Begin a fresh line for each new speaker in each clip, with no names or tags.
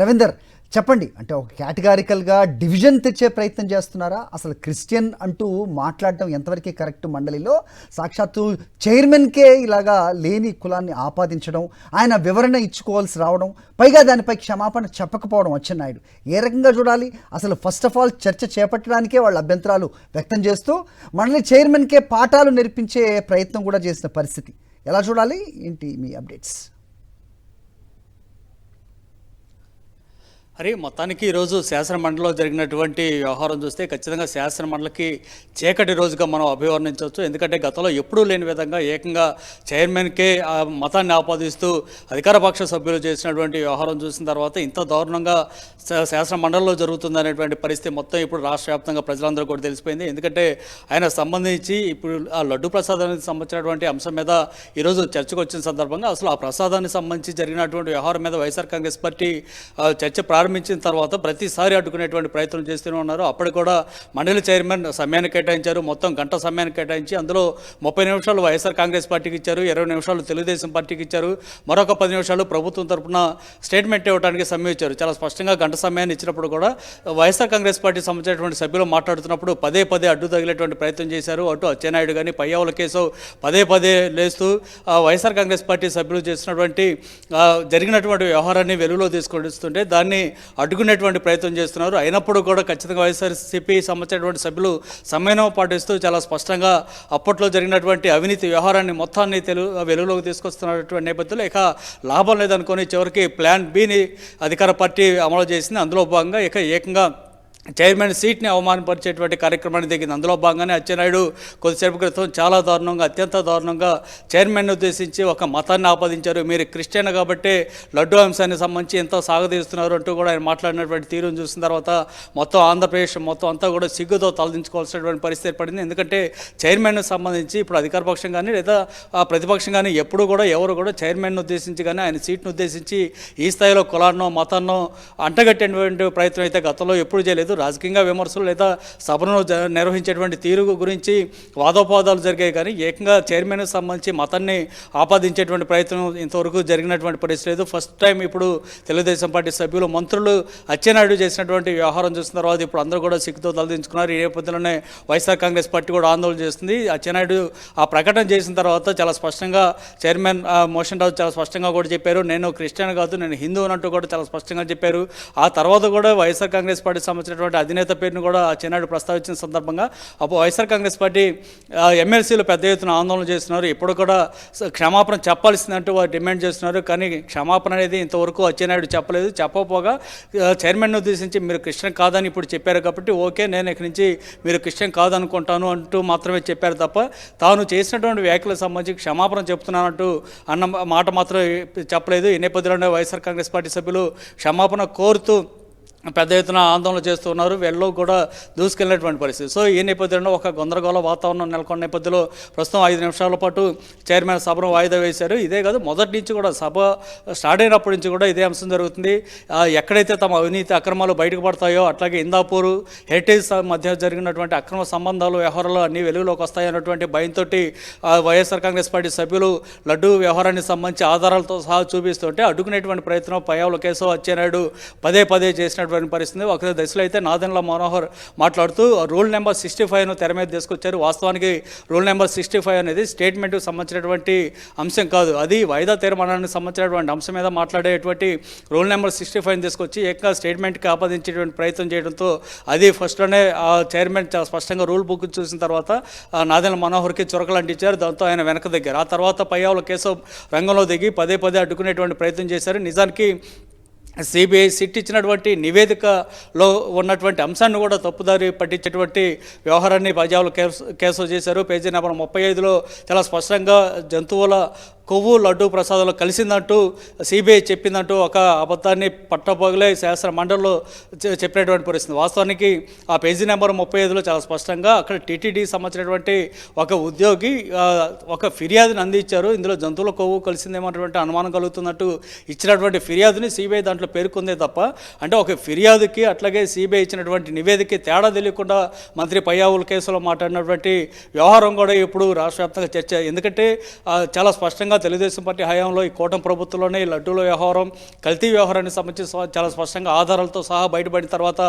రవీందర్, చెప్పండి. అంటే ఒక కేటగారికల్గా డివిజన్ తెచ్చే ప్రయత్నం చేస్తున్నారా? అసలు క్రిస్టియన్ అంటూ మాట్లాడటం ఎంతవరకు కరెక్ట్? మండలిలో సాక్షాత్తు చైర్మన్కే ఇలాగా లేని కులాన్ని ఆపాదించడం, ఆయన వివరణ ఇచ్చుకోవాల్సి రావడం, పైగా దానిపై క్షమాపణ చెప్పకపోవడం అచ్చెన్నాయుడు ఏ రకంగా చూడాలి? అసలు ఫస్ట్ ఆఫ్ ఆల్ చర్చ చేపట్టడానికే వాళ్ళ అభ్యంతరాలు వ్యక్తం చేస్తూ మండలి చైర్మన్కే పాఠాలు నేర్పించే ప్రయత్నం కూడా చేసిన పరిస్థితి ఎలా చూడాలి? ఏంటి మీ అప్డేట్స్?
అరే మొత్తానికి ఈరోజు శాసనమండలిలో జరిగినటువంటి వ్యవహారం చూస్తే ఖచ్చితంగా శాసనమండలికి చీకటి రోజుగా మనం అభివర్ణించవచ్చు. ఎందుకంటే గతంలో ఎప్పుడూ లేని విధంగా ఏకంగా చైర్మన్కే ఆ మతాన్ని ఆపాదిస్తూ అధికారపక్ష సభ్యులు చేసినటువంటి వ్యవహారం చూసిన తర్వాత ఇంత దారుణంగా శాసనమండలిలో జరుగుతుందనేటువంటి పరిస్థితి మొత్తం ఇప్పుడు రాష్ట్ర వ్యాప్తంగా ప్రజలందరూ కూడా తెలిసిపోయింది. ఎందుకంటే ఆయన సంబంధించి ఇప్పుడు ఆ లడ్డు ప్రసాదానికి సంబంధించినటువంటి అంశం మీద ఈరోజు చర్చకు వచ్చిన సందర్భంగా అసలు ఆ ప్రసాదానికి సంబంధించి జరిగినటువంటి వ్యవహారం మీద వైఎస్ఆర్ కాంగ్రెస్ పార్టీ చర్చ ప్రారంభించిన తర్వాత ప్రతిసారి అడ్డుకునేటువంటి ప్రయత్నం చేస్తూనే ఉన్నారు. అప్పటి కూడా మండలి చైర్మన్ సమయాన్ని కేటాయించారు. మొత్తం గంట సమయాన్ని కేటాయించి అందులో 30 నిమిషాలు వైఎస్ఆర్ కాంగ్రెస్ పార్టీకి ఇచ్చారు, 20 నిమిషాలు తెలుగుదేశం పార్టీకి ఇచ్చారు, మరొక 10 నిమిషాలు ప్రభుత్వం తరఫున స్టేట్మెంట్ ఇవ్వడానికి సమయం ఇచ్చారు. చాలా స్పష్టంగా గంట సమయాన్ని ఇచ్చినప్పుడు కూడా వైఎస్ఆర్ కాంగ్రెస్ పార్టీ సంబంధించినటువంటి సభ్యులు మాట్లాడుతున్నప్పుడు పదే అడ్డు తగిలేటువంటి ప్రయత్నం చేశారు. అటు అచ్చెన్నాయుడు కానీ పయ్యావుల కేసు పదే లేస్తూ వైఎస్ఆర్ కాంగ్రెస్ పార్టీ సభ్యులు చేసినటువంటి జరిగినటువంటి వ్యవహారాన్ని వెలుగులో తీసుకొస్తుంటే దాన్ని అడ్డుకునేటువంటి ప్రయత్నం చేస్తున్నారు. అయినప్పుడు కూడా ఖచ్చితంగా వైఎస్ఆర్సీపీ సంబంధించినటువంటి సభ్యులు సమన్వయం పాటిస్తూ చాలా స్పష్టంగా అప్పట్లో జరిగినటువంటి అవినీతి వ్యవహారాన్ని మొత్తాన్ని వెలుగులోకి తీసుకొస్తున్నటువంటి నేపథ్యంలో ఇక లాభం లేదనుకొని చివరికి ప్లాన్ బిని అధికార పార్టీ అమలు చేసింది. అందులో భాగంగా ఏకంగా చైర్మన్ సీట్ని అవమానపరిచేటువంటి కార్యక్రమాన్ని దిగింది. అందులో భాగంగానే అచ్చెన్నాయుడు కొద్దిసేపు క్రితం చాలా దారుణంగా, అత్యంత దారుణంగా చైర్మన్ ఉద్దేశించి ఒక మతాన్ని ఆపాదించారు. మీరు క్రిస్టియన్ కాబట్టే లడ్డు అంశానికి సంబంధించి ఎంతో సాగదీస్తున్నారు అంటూ కూడా ఆయన మాట్లాడినటువంటి తీరును చూసిన తర్వాత మొత్తం ఆంధ్రప్రదేశ్ మొత్తం అంతా కూడా సిగ్గుతో తలదించుకోవాల్సినటువంటి పరిస్థితి ఏర్పడింది. ఎందుకంటే చైర్మన్కు సంబంధించి ఇప్పుడు అధికార పక్షం కానీ లేదా ప్రతిపక్షం కానీ ఎప్పుడు కూడా ఎవరు కూడా చైర్మన్ ఉద్దేశించి కానీ ఆయన సీట్ను ఉద్దేశించి ఈ స్థాయిలో కులాన్నో మతాన్నో అంటగట్టేటువంటి ప్రయత్నం అయితే గతంలో ఎప్పుడు చేయలేదు. రాజకీయంగా విమర్శలు లేదా సభను నిర్వహించేటువంటి తీరు గురించి వాదోపవాదాలు జరిగాయి కానీ ఏకంగా చైర్మన్కి సంబంధించి మతాన్ని ఆపాదించేటువంటి ప్రయత్నం ఇంతవరకు జరిగినటువంటి పరిస్థితి లేదు. ఫస్ట్ టైం ఇప్పుడు తెలుగుదేశం పార్టీ సభ్యులు మంత్రులు అచ్చెన్నాయుడు చేసినటువంటి వ్యవహారం చూసిన తర్వాత ఇప్పుడు అందరూ కూడా సిగ్గుతో తలదించుకున్నారు. ఈ నేపథ్యంలోనే వైఎస్ఆర్ కాంగ్రెస్ పార్టీ కూడా ఆందోళన చేస్తుంది. అచ్చెన్నాయుడు ఆ ప్రకటన చేసిన తర్వాత చాలా స్పష్టంగా చైర్మన్ మోషన్ రావు చాలా స్పష్టంగా కూడా చెప్పారు, నేను క్రిస్టియన్ కాదు, నేను హిందూ అన్నట్టు కూడా చాలా స్పష్టంగా చెప్పారు. ఆ తర్వాత కూడా వైఎస్ఆర్ కాంగ్రెస్ పార్టీ సంబంధించిన అధినేత పేరును కూడా అచ్చెన్నాయుడు ప్రస్తావించిన సందర్భంగా అప్పుడు వైఎస్ఆర్ కాంగ్రెస్ పార్టీ ఎమ్మెల్సీలు పెద్ద ఎత్తున ఆందోళన చేస్తున్నారు. ఇప్పుడు కూడా క్షమాపణ చెప్పాల్సిందంటూ వారు డిమాండ్ చేస్తున్నారు. కానీ క్షమాపణ అనేది ఇంతవరకు అచ్చెన్నాయుడు చెప్పలేదు. చెప్పకపోగా చైర్మన్ ఉద్దేశించి మీరు క్రిస్టియన్ కాదని ఇప్పుడు చెప్పారు కాబట్టి ఓకే, నేను ఇక్కడి నుంచి మీరు క్రిస్టియన్ కాదనుకుంటాను అంటూ మాత్రమే చెప్పారు తప్ప తాను చేసినటువంటి వ్యాఖ్యలకు సంబంధించి క్షమాపణ చెప్తున్నానంటూ అన్న మాట మాత్రం చెప్పలేదు. ఈ నేపథ్యంలో వైఎస్ఆర్ కాంగ్రెస్ పార్టీ సభ్యులు క్షమాపణ కోరుతూ పెద్ద ఎత్తున ఆందోళన చేస్తున్నారు. వెళ్ళలో కూడా దూసుకెళ్ళినటువంటి పరిస్థితి. సో ఈ నేపథ్యంలో ఒక గందరగోళ వాతావరణం నెలకొన్న నేపథ్యంలో ప్రస్తుతం 5 నిమిషాల పాటు చైర్మన్ సభను వాయిదా వేశారు. ఇదే కాదు, మొదటి నుంచి కూడా సభ స్టార్ట్ అయినప్పటి నుంచి కూడా ఇదే అంశం జరుగుతుంది. ఎక్కడైతే తమ అవినీతి అక్రమాలు బయటకు పడతాయో అట్లాగే ఇందాపూర్ హెరిటేజ్ మధ్య జరిగినటువంటి అక్రమ సంబంధాలు వ్యవహారాలు అన్ని వెలుగులోకి వస్తాయన్నటువంటి భయంతో వైఎస్ఆర్ కాంగ్రెస్ పార్టీ సభ్యులు లడ్డు వ్యవహారానికి సంబంధించి ఆధారాలతో సహా చూపిస్తుంటే అడ్డుకునేటువంటి ప్రయత్నం పయ్యావుల కేశవ్ అచ్చెన్నాయుడు పదే చేసినటువంటి పరిస్థితి. ఒక దశలో అయితే నాదెండ్ల మనోహర్ మాట్లాడుతూ రూల్ నెంబర్ 65ను తెర మీద తీసుకొచ్చారు. వాస్తవానికి రూల్ నెంబర్ 65 అనేది స్టేట్మెంట్కి సంబంధించినటువంటి అంశం కాదు, అది వాయిదా తీర్మానానికి సంబంధించినటువంటి అంశం మీద మాట్లాడేటువంటి రూల్ నెంబర్ 65ని తీసుకొచ్చి ఏకంగా స్టేట్మెంట్కి ఆపాదించేటువంటి ప్రయత్నం చేయడంతో అది ఫస్ట్లోనే ఆ చైర్మన్ చాలా స్పష్టంగా రూల్ బుక్ చూసిన తర్వాత నాదెండ్ల మనోహర్కి చురకలు అంటించారు. దాంతో ఆయన వెనక దగ్గర ఆ తర్వాత పయ్యావుల కేశవ్ రంగంలో దిగి పదే అడ్డుకునేటువంటి ప్రయత్నం చేశారు. నిజానికి సిబిఐ సిట్ ఇచ్చినటువంటి నివేదికలో ఉన్నటువంటి అంశాన్ని కూడా తప్పుదారి పట్టించేటువంటి వ్యవహారాన్ని పయ్యావుల కేసు చేశారు. పేజీ నెంబర్ 35లో చాలా స్పష్టంగా జంతువుల కొవ్వు లడ్డు ప్రసాదంలో కలిసిందంటూ సిబిఐ చెప్పిందంటూ ఒక అబద్ధాన్ని పట్టపగలే శాసన మండలిలో చెప్పినటువంటి పరిస్థితి. వాస్తవానికి ఆ పేజీ నెంబర్ 35లో చాలా స్పష్టంగా అక్కడ టీటీడీకి సంబంధించినటువంటి ఒక ఉద్యోగి ఒక ఫిర్యాదుని అందించారు. ఇందులో జంతువుల కొవ్వు కలిసిందేమన్నటువంటి అనుమానం కలుగుతున్నట్టు ఇచ్చినటువంటి ఫిర్యాదుని సిబిఐ దాంట్లో పేర్కొందే తప్ప అంటే ఒక ఫిర్యాదుకి అట్లాగే సిబిఐ ఇచ్చినటువంటి నివేదికకి తేడా తెలియకుండా మంత్రి పయ్యావుల కేసులో మాట్లాడినటువంటి వ్యవహారం కూడా ఇప్పుడు రాష్ట్ర వ్యాప్తంగా చర్చ. ఎందుకంటే చాలా స్పష్టంగా ఖచ్చితంగా తెలుగుదేశం పార్టీ హయాంలో ఈ కూటమి ప్రభుత్వంలోనే ఈ లడ్డూల వ్యవహారం, కల్తీ వ్యవహారానికి సంబంధించి చాలా స్పష్టంగా ఆధారాలతో సహా బయటపడిన తర్వాత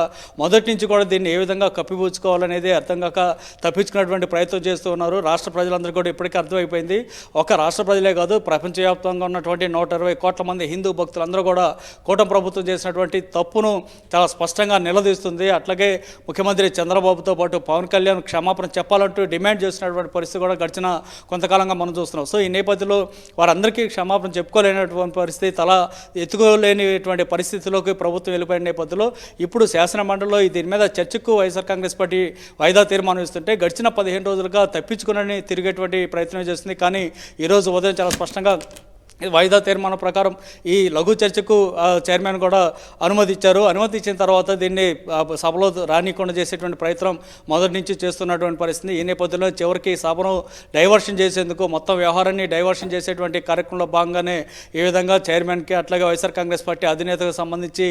మొదటి నుంచి కూడా దీన్ని ఏ విధంగా కప్పిపుచ్చుకోవాలనేది అర్థం కాక తప్పించుకున్నటువంటి ప్రయత్నం చేస్తూ ఉన్నారు. రాష్ట్ర ప్రజలందరూ కూడా ఇప్పటికీ అర్థమైపోయింది. ఒక రాష్ట్ర ప్రజలే కాదు, ప్రపంచవ్యాప్తంగా ఉన్నటువంటి 120 కోట్ల మంది హిందూ భక్తులందరూ కూడా కూటమి ప్రభుత్వం చేసినటువంటి తప్పును చాలా స్పష్టంగా నిలదీస్తుంది. అట్లాగే ముఖ్యమంత్రి చంద్రబాబుతో పాటు పవన్ కళ్యాణ్ క్షమాపణ చెప్పాలంటూ డిమాండ్ చేసినటువంటి పరిస్థితి కూడా గడిచిన కొంతకాలంగా మనం చూస్తున్నాం. సో ఈ నేపథ్యంలో వారందరికీ క్షమాపణ చెప్పుకోలేనటువంటి పరిస్థితి, తల ఎత్తుకోలేనిటువంటి పరిస్థితిలోకి ప్రభుత్వం వెళ్ళిపోయిన నేపథ్యంలో ఇప్పుడు శాసన మండలిలో దీని మీద చర్చకు వైఎస్ఆర్ కాంగ్రెస్ పార్టీ వాయిదా తీర్మానం ఇస్తుంటే గడిచిన 15 రోజులుగా తప్పించుకుని తిరిగేటువంటి ప్రయత్నం చేస్తుంది. కానీ ఈరోజు ఉదయం చాలా స్పష్టంగా వాయిదా తీర్మానం ప్రకారం ఈ లఘు చర్చకు చైర్మన్ కూడా అనుమతి ఇచ్చారు. అనుమతి ఇచ్చిన తర్వాత దీన్ని సభలో రానికుండా చేసేటువంటి ప్రయత్నం మొదటి నుంచి చేస్తున్నటువంటి పరిస్థితి. ఈ నేపథ్యంలో చివరికి సభను డైవర్షన్ చేసేందుకు, మొత్తం వ్యవహారాన్ని డైవర్షన్ చేసేటువంటి కార్యక్రమంలో భాగంగానే ఈ విధంగా చైర్మన్కి అట్లాగే వైఎస్ఆర్ కాంగ్రెస్ పార్టీ అధినేతకు సంబంధించి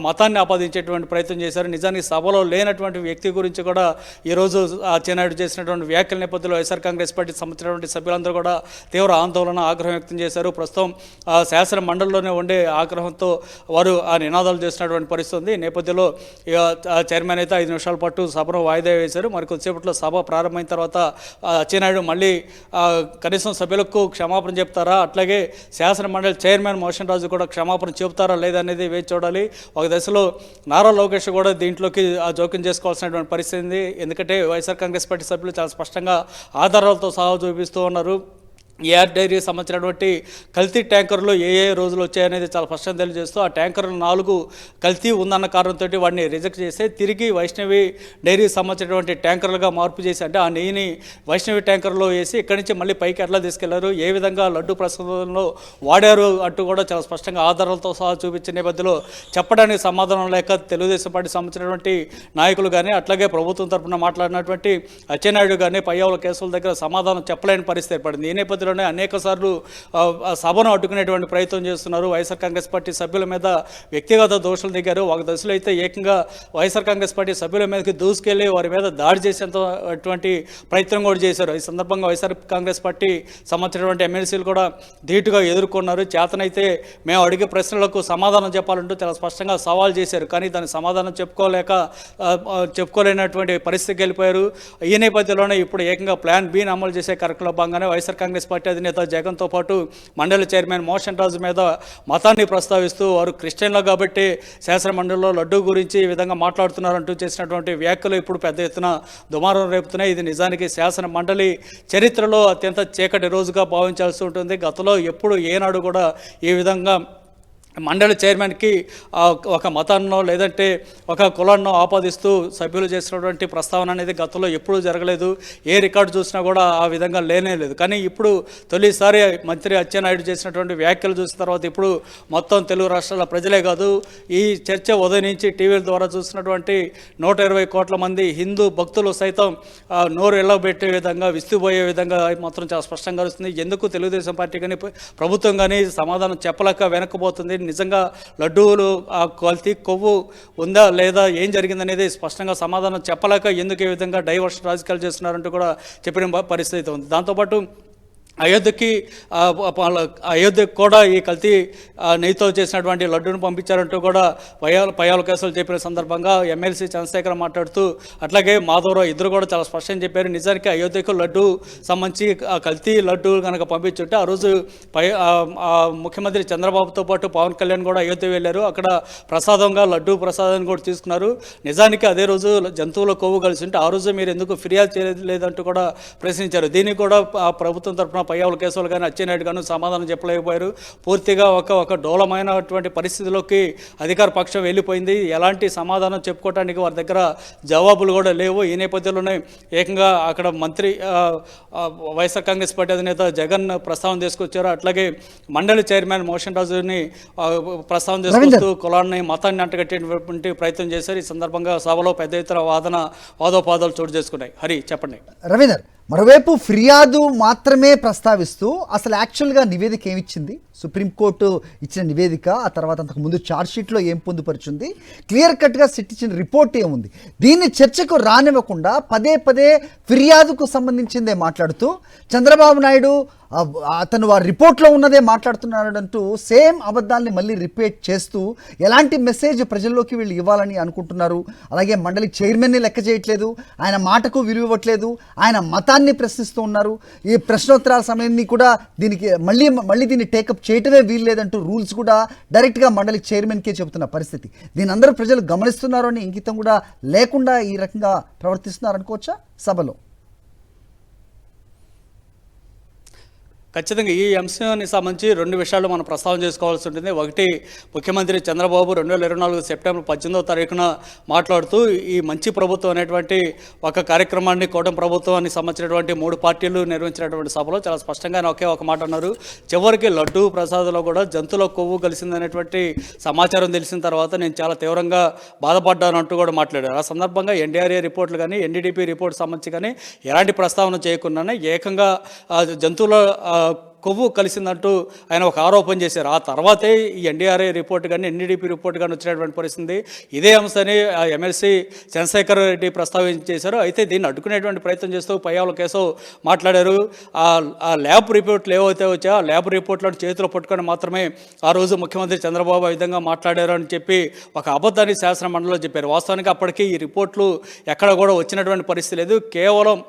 మతాన్ని ఆపాదించేటువంటి ప్రయత్నం చేశారు. నిజానికి సభలో లేనటువంటి వ్యక్తి గురించి కూడా ఈరోజు అచ్చెన్నాయుడు చేసినటువంటి వ్యాఖ్యల నేపథ్యంలో వైఎస్ఆర్ కాంగ్రెస్ పార్టీ సంబంధించినటువంటి సభ్యులందరూ కూడా తీవ్ర ఆందోళన, ఆగ్రహం వ్యక్తం చేశారు. ప్రస్తుతం శాసన మండలిలోనే ఉండే ఆగ్రహంతో వారు ఆ నినాదాలు చేసినటువంటి పరిస్థితి ఉంది. ఈ నేపథ్యంలో చైర్మన్ అయితే 5 నిమిషాల పాటు సభను వాయిదా వేశారు. మరి కొద్దిసేపట్లో సభ ప్రారంభమైన తర్వాత అచ్చెన్నాయుడు మళ్ళీ కనీసం సభ్యులకు క్షమాపణ చెప్తారా, అట్లాగే శాసన మండలి చైర్మన్ మోషన్ రాజు కూడా క్షమాపణ చెబుతారా లేదనేది వేచి చూడాలి. ఒక దశలో నారా లోకేష్ కూడా దీంట్లోకి జోక్యం చేసుకోవాల్సినటువంటి పరిస్థితి ఉంది. ఎందుకంటే వైఎస్ఆర్ కాంగ్రెస్ పార్టీ సభ్యులు చాలా స్పష్టంగా ఆధారాలతో సహా చూపిస్తూ ఉన్నారు. ఏఆర్ డైరీ సంబంధించినటువంటి కల్తీ ట్యాంకర్లు ఏ రోజులు వచ్చాయనేది చాలా స్పష్టంగా తెలియజేస్తూ ఆ ట్యాంకర్లు 4 కల్తీ ఉందన్న కారణంతో వాటిని రిజెక్ట్ చేసి తిరిగి వైష్ణవి డైరీ సంబంధించినటువంటి ట్యాంకర్లుగా మార్పు చేసి, అంటే ఆ నెయ్యిని వైష్ణవి ట్యాంకర్లో వేసి ఇక్కడి నుంచి మళ్ళీ పైకి ఎట్లా తీసుకెళ్లారు, ఏ విధంగా లడ్డు ప్రసాదంలో వాడారు అంటూ కూడా చాలా స్పష్టంగా ఆధారాలతో సహా చూపించే నేపథ్యంలో చెప్పడానికి సమాధానం లేక తెలుగుదేశం పార్టీ సంబంధించినటువంటి నాయకులు కానీ అట్లాగే ప్రభుత్వం తరఫున మాట్లాడినటువంటి అచ్చెన్నాయుడు కానీ పయ్యావుల కేసుల దగ్గర సమాధానం చెప్పలేని పరిస్థితి ఏర్పడింది. ఈ నేపథ్యంలో అనేక సార్లు సభను అడ్డుకునేటువంటి ప్రయత్నం చేస్తున్నారు. వైఎస్ఆర్ కాంగ్రెస్ పార్టీ సభ్యుల మీద వ్యక్తిగత దోషులు దిగారు. ఒక దశలో అయితే ఏకంగా వైఎస్ఆర్ కాంగ్రెస్ పార్టీ సభ్యుల మీదకి దూసుకెళ్లి వారి మీద దాడి చేసేంతటువంటి ప్రయత్నం కూడా చేశారు. ఈ సందర్భంగా వైఎస్ఆర్ కాంగ్రెస్ పార్టీ సంబంధించినటువంటి ఎమ్మెల్సీలు కూడా ధీటుగా ఎదుర్కొన్నారు. చేతనైతే మేము అడిగే ప్రశ్నలకు సమాధానం చెప్పాలంటూ చాలా స్పష్టంగా సవాల్ చేశారు. కానీ దానికి సమాధానం చెప్పుకోలేనటువంటి పరిస్థితికి వెళ్ళిపోయారు. ఈ నేపథ్యంలోనే ఇప్పుడు ఏకంగా ప్లాన్ బిని అమలు చేసే కార్యక్రమంలో భాగంగానే వైఎస్ఆర్ కాంగ్రెస్ పార్టీ అధినేత జగన్తో పాటు మండలి చైర్మన్ మోషన్ రాజు మీద మతాన్ని ప్రస్తావిస్తూ వారు క్రిస్టియన్లు కాబట్టి శాసన మండలిలో లడ్డూ గురించి ఈ విధంగా మాట్లాడుతున్నారంటూ చేసినటువంటి వ్యాఖ్యలు ఇప్పుడు పెద్ద ఎత్తున దుమారం రేపుతున్నాయి. ఇది నిజానికి శాసన మండలి చరిత్రలో అత్యంత చీకటి రోజుగా భావించాల్సి ఉంటుంది. గతంలో ఎప్పుడు ఏనాడు కూడా ఈ విధంగా మండలి చైర్మన్కి ఒక మతాన్నో లేదంటే ఒక కులాన్నో ఆపాదిస్తూ సభ్యులు చేసినటువంటి ప్రస్తావన అనేది గతంలో ఎప్పుడూ జరగలేదు. ఏ రికార్డు చూసినా కూడా ఆ విధంగా లేనేలేదు. కానీ ఇప్పుడు తొలిసారి మంత్రి అచ్చెన్నాయుడు చేసినటువంటి వ్యాఖ్యలు చూసిన తర్వాత ఇప్పుడు మొత్తం తెలుగు రాష్ట్రాల ప్రజలే కాదు, ఈ చర్చ ఉదయం నుంచి టీవీల ద్వారా చూసినటువంటి 120 కోట్ల మంది హిందూ భక్తులు సైతం నోరు ఎల్లబెట్టే విధంగా, విస్తుపోయే విధంగా మాత్రం చాలా స్పష్టంగా వస్తుంది. ఎందుకు తెలుగుదేశం పార్టీ కానీ ప్రభుత్వం కానీ సమాధానం చెప్పలేక వెనక్కిపోతుంది. నిజంగా లడ్డూలు కల్తీ కొవ్వు ఉందా లేదా, ఏం జరిగిందనేది స్పష్టంగా సమాధానం చెప్పలేక ఎందుకు ఈ విధంగా డైవర్షన్ రాజకీయాలు చేస్తున్నారంటూ కూడా చెప్పిన పరిస్థితి ఉంది. దాంతోపాటు అయోధ్యకు కూడా ఈ కల్తీ నెయ్యితో చేసినటువంటి లడ్డూను పంపించారంటూ కూడా పయ్యాల కేసులు చెప్పిన సందర్భంగా ఎమ్మెల్సీ చంద్రశేఖర్ మాట్లాడుతూ అట్లాగే మాధవరావు ఇద్దరు కూడా చాలా స్పష్టంగా చెప్పారు. నిజానికి అయోధ్యకు లడ్డు సంబంధించి కల్తీ లడ్డు కనుక పంపించుంటే ఆ రోజు ముఖ్యమంత్రి చంద్రబాబుతో పాటు పవన్ కళ్యాణ్ కూడా అయోధ్య వెళ్ళారు. అక్కడ ప్రసాదంగా లడ్డు ప్రసాదాన్ని కూడా తీసుకున్నారు. నిజానికి అదే రోజు జంతువుల కొవ్వు కలిసి ఉంటే ఆ రోజు మీరు ఎందుకు ఫిర్యాదు చేయలేదంటూ కూడా ప్రశ్నించారు. దీనికి కూడా ప్రభుత్వం తరఫున పయ్యావుల కేసులు కానీ అచ్చెన్నాయుడు కానీ సమాధానం చెప్పలేకపోయారు. పూర్తిగా ఒక డోలమైనటువంటి పరిస్థితిలోకి అధికార పక్షం వెళ్ళిపోయింది. ఎలాంటి సమాధానం చెప్పుకోవడానికి వారి దగ్గర జవాబులు కూడా లేవు. ఈ నేపథ్యంలోనే ఏకంగా అక్కడ మంత్రి వైఎస్ఆర్ కాంగ్రెస్ పార్టీ అధినేత జగన్ ప్రస్తావన తీసుకొచ్చారు. అట్లాగే మండలి చైర్మన్ మోషన్ రాజుని ప్రస్తావన తీసుకొస్తూ కులాన్ని మతాన్ని అంటగట్టేటువంటి ప్రయత్నం చేశారు. ఈ సందర్భంగా సభలో పెద్ద ఎత్తున వాదోపాదాలు చోటు చేసుకున్నాయి. హరి చెప్పండి.
రవీందర్, మరోవైపు ఫిర్యాదు మాత్రమే ప్రస్తావిస్తూ అసలు యాక్చువల్గా నివేదిక ఏమిచ్చింది? సుప్రీంకోర్టు ఇచ్చిన నివేదిక, ఆ తర్వాత అంతకుముందు ఛార్జ్షీట్లో ఏం పొందుపరిచింది, క్లియర్ కట్గా సిట్ ఇచ్చిన రిపోర్ట్ ఏముంది? దీన్ని చర్చకు రానివ్వకుండా పదే ఫిర్యాదుకు సంబంధించిందే మాట్లాడుతూ చంద్రబాబు నాయుడు అతను ఆ రిపోర్ట్లో ఉన్నదే మాట్లాడుతున్నాడంటూ సేమ్ అబద్ధాలని మళ్ళీ రిపీట్ చేస్తూ ఎలాంటి మెసేజ్ ప్రజల్లోకి వీళ్ళు ఇవ్వాలని అనుకుంటున్నారు? అలాగే మండలి చైర్మన్ని లెక్క చేయట్లేదు, ఆయన మాటకు విలువ ఇవ్వట్లేదు, ఆయన మతాన్ని ప్రశ్నిస్తూ ఉన్నారు. ఈ ప్రశ్నోత్తరాల సమయాన్ని కూడా దీనికి మళ్ళీ దీన్ని టేకప్ చేయటమే వీలు లేదంటూ రూల్స్ కూడా డైరెక్ట్గా మండలి చైర్మన్కే చెబుతున్న పరిస్థితి. దీని అందరూ ప్రజలు గమనిస్తున్నారు అని ఇంకితం కూడా లేకుండా ఈ రకంగా ప్రవర్తిస్తున్నారు అనుకోవచ్చా సభలో?
ఖచ్చితంగా ఈ అంశానికి సంబంధించి రెండు విషయాలు మనం ప్రస్తావన చేసుకోవాల్సి ఉంటుంది. ఒకటి, ముఖ్యమంత్రి చంద్రబాబు 2024 సెప్టెంబర్ 18వ తారీఖున మాట్లాడుతూ ఈ మంచి ప్రభుత్వం అనేటువంటి ఒక కార్యక్రమాన్ని కూటమి ప్రభుత్వానికి సంబంధించినటువంటి 3 పార్టీలు నిర్వహించినటువంటి సభలో చాలా స్పష్టంగా ఆయన ఒకే ఒక మాట అన్నారు. చివరికి లడ్డూ ప్రసాదంలో కూడా జంతువుల కొవ్వు కలిసిందనేటువంటి సమాచారం తెలిసిన తర్వాత నేను చాలా తీవ్రంగా బాధపడ్డాను అంటూ కూడా మాట్లాడారు. ఆ సందర్భంగా ఎన్డీఆర్ఏ రిపోర్ట్లు కానీ ఎన్డీడీపీ రిపోర్ట్ సంబంధించి కానీ ఎలాంటి ప్రస్తావన చేయకుండానే ఏకంగా జంతువుల కొవ్వు కలిసిందంటూ ఆయన ఒక ఆరోపణ చేశారు. ఆ తర్వాతే ఈ ఎన్డీఆర్ఏ రిపోర్ట్ కానీ ఎన్డీడీపీ రిపోర్ట్ కానీ వచ్చినటువంటి పరిస్థితి. ఇదే అంశాన్ని ఎమ్మెల్సీ చంద్రశేఖర్ రెడ్డి ప్రస్తావించేశారు. అయితే దీన్ని అడ్డుకునేటువంటి ప్రయత్నం చేస్తూ పయ్యావుల కేశవ్ మాట్లాడారు. ఆ ల్యాబ్ రిపోర్ట్లు ఏవైతే వచ్చాయో ఆ ల్యాబ్ రిపోర్ట్లను చేతిలో పట్టుకొని మాత్రమే ఆ రోజు ముఖ్యమంత్రి చంద్రబాబు ఆ విధంగా మాట్లాడారు అని చెప్పి ఒక అబద్ధాన్ని శాసన మండలిలో చెప్పారు. వాస్తవానికి అప్పటికి ఈ రిపోర్ట్లు ఎక్కడ కూడా వచ్చినటువంటి పరిస్థితి లేదు. కేవలం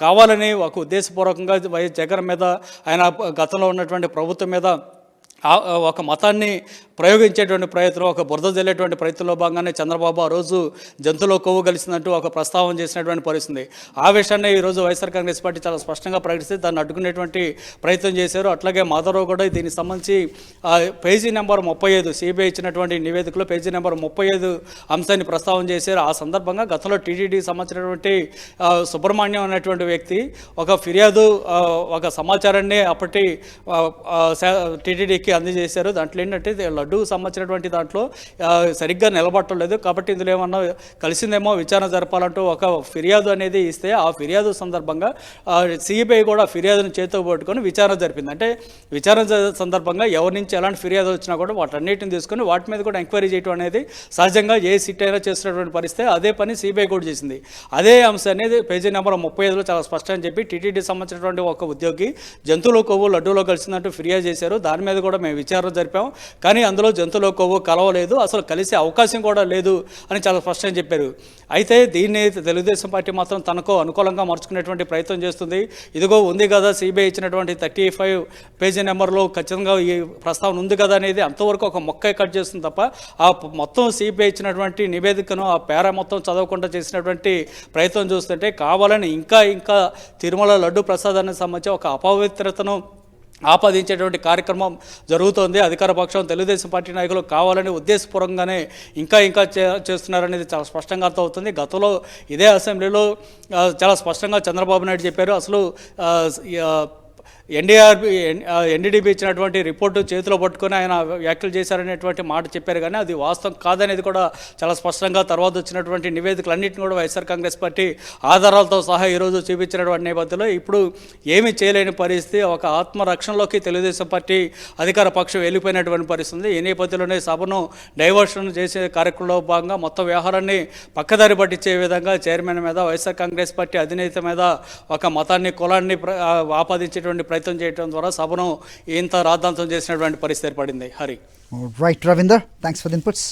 కావాలని ఒక ఉద్దేశపూర్వకంగా వైఎస్ జగన్ మీద, ఆయన గతంలో ఉన్నటువంటి ప్రభుత్వం మీద ఒక మతాన్ని ప్రయోగించేటువంటి ప్రయత్నం, ఒక బురద జల్లేటువంటి ప్రయత్నంలో భాగంగానే చంద్రబాబు ఆ రోజు జంతువులో కొవ్వు కలిసిందంటూ ఒక ప్రస్తావన చేసినటువంటి పరిస్థితి. ఆ విషయాన్ని ఈరోజు వైఎస్ఆర్ కాంగ్రెస్ పార్టీ చాలా స్పష్టంగా ప్రకటిస్తే దాన్ని అడ్డుకునేటువంటి ప్రయత్నం చేశారు. అట్లాగే మాధవరావు కూడా దీనికి సంబంధించి పేజీ నెంబర్ 35 సిబిఐ ఇచ్చినటువంటి నివేదికలో పేజీ నెంబర్ 35 అంశాన్ని ప్రస్తావన చేశారు. ఆ సందర్భంగా గతంలో టీటీడీకి సంబంధించినటువంటి సుబ్రహ్మణ్యం అనేటువంటి వ్యక్తి ఒక ఫిర్యాదు, ఒక సమాచారాన్ని అప్పటి టీటీడీకి అందజేశారు. దాంట్లో ఏంటంటే లడ్డూకు సంబంధించినటువంటి దాంట్లో సరిగ్గా నిలబట్టలేదు కాబట్టి ఇందులో ఏమన్నా కలిసిందేమో విచారణ జరపాలంటూ ఒక ఫిర్యాదు అనేది ఇస్తే ఆ ఫిర్యాదు సందర్భంగా సిబిఐ కూడా ఫిర్యాదును చేతితో పట్టుకొని విచారణ జరిపింది. అంటే విచారణ సందర్భంగా ఎవరి నుంచి ఎలాంటి ఫిర్యాదు వచ్చినా కూడా వాటన్నిటిని తీసుకొని వాటి మీద కూడా ఎంక్వైరీ చేయడం అనేది సహజంగా ఏ సిట్ అయినా చేస్తున్నటువంటి పరిస్థితి. అదే పని సిబిఐ కూడా చేసింది. అదే అంశం అనేది పేజీ నెంబర్ 35లో చాలా స్పష్టంగా చెప్పి టీటీడీ సంబంధించినటువంటి ఒక ఉద్యోగి జంతువుల కొవ్వు లడ్డూలో కలిసిందంటూ ఫిర్యాదు చేశారు. దాని మీద కూడా మేము విచారణ జరిపాం, కానీ అందులో జంతువుల కొవ్వు కలవలేదు, అసలు కలిసే అవకాశం కూడా లేదు అని చాలా స్పష్టంగా చెప్పారు. అయితే దీన్ని తెలుగుదేశం పార్టీ మాత్రం తనకు అనుకూలంగా మార్చుకునేటువంటి ప్రయత్నం చేస్తుంది. ఇదిగో ఉంది కదా సిబిఐ ఇచ్చినటువంటి 35 పేజీ నెంబర్లో ఖచ్చితంగా ఈ ప్రస్తావన ఉంది కదా అనేది అంతవరకు ఒక మొక్క కట్ చేస్తుంది తప్ప ఆ మొత్తం సిబిఐ ఇచ్చినటువంటి నివేదికను ఆ పేర మొత్తం చదవకుండా చేసినటువంటి ప్రయత్నం చూస్తుంటే కావాలని ఇంకా తిరుమల లడ్డు ప్రసాదానికి సంబంధించి ఒక అపవిత్రతను ఆపాదించేటువంటి కార్యక్రమం జరుగుతోంది. అధికార పక్షం తెలుగుదేశం పార్టీ నాయకులు కావాలని ఉద్దేశపూర్వకంగానే ఇంకా చేస్తున్నారనేది చాలా స్పష్టంగా అర్థమవుతుంది. గతంలో ఇదే అసెంబ్లీలో చాలా స్పష్టంగా చంద్రబాబు నాయుడు చెప్పారు. అసలు ఎన్డీడీపీ ఇచ్చినటువంటి రిపోర్టు చేతిలో పట్టుకొని ఆయన వ్యాఖ్యలు చేశారనేటువంటి మాట చెప్పారు, కానీ అది వాస్తవం కాదనేది కూడా చాలా స్పష్టంగా తర్వాత వచ్చినటువంటి నివేదికలన్నింటినీ కూడా వైఎస్ఆర్ కాంగ్రెస్ పార్టీ ఆధారాలతో సహా ఈరోజు చూపించినటువంటి నేపథ్యంలో ఇప్పుడు ఏమీ చేయలేని పరిస్థితి, ఒక ఆత్మరక్షణలోకి తెలుగుదేశం పార్టీ అధికార పక్షం వెళ్ళిపోయినటువంటి పరిస్థితి. ఈ నేపథ్యంలోనే సభను డైవర్షన్ చేసే కార్యక్రమంలో భాగంగా మొత్తం వ్యవహారాన్ని పక్కదారి పట్టించే విధంగా చైర్మన్ మీద, వైఎస్ఆర్ కాంగ్రెస్ పార్టీ అధినేత మీద ఒక మతాన్ని కులాన్ని ఆపాదించేటువంటి ప్రయత్నం చేయడం ద్వారా సభను ఇంత రాద్ధాంతం చేసినటువంటి పరిస్థితి ఏర్పడింది. Hari.
Right Ravinder, thanks for the inputs.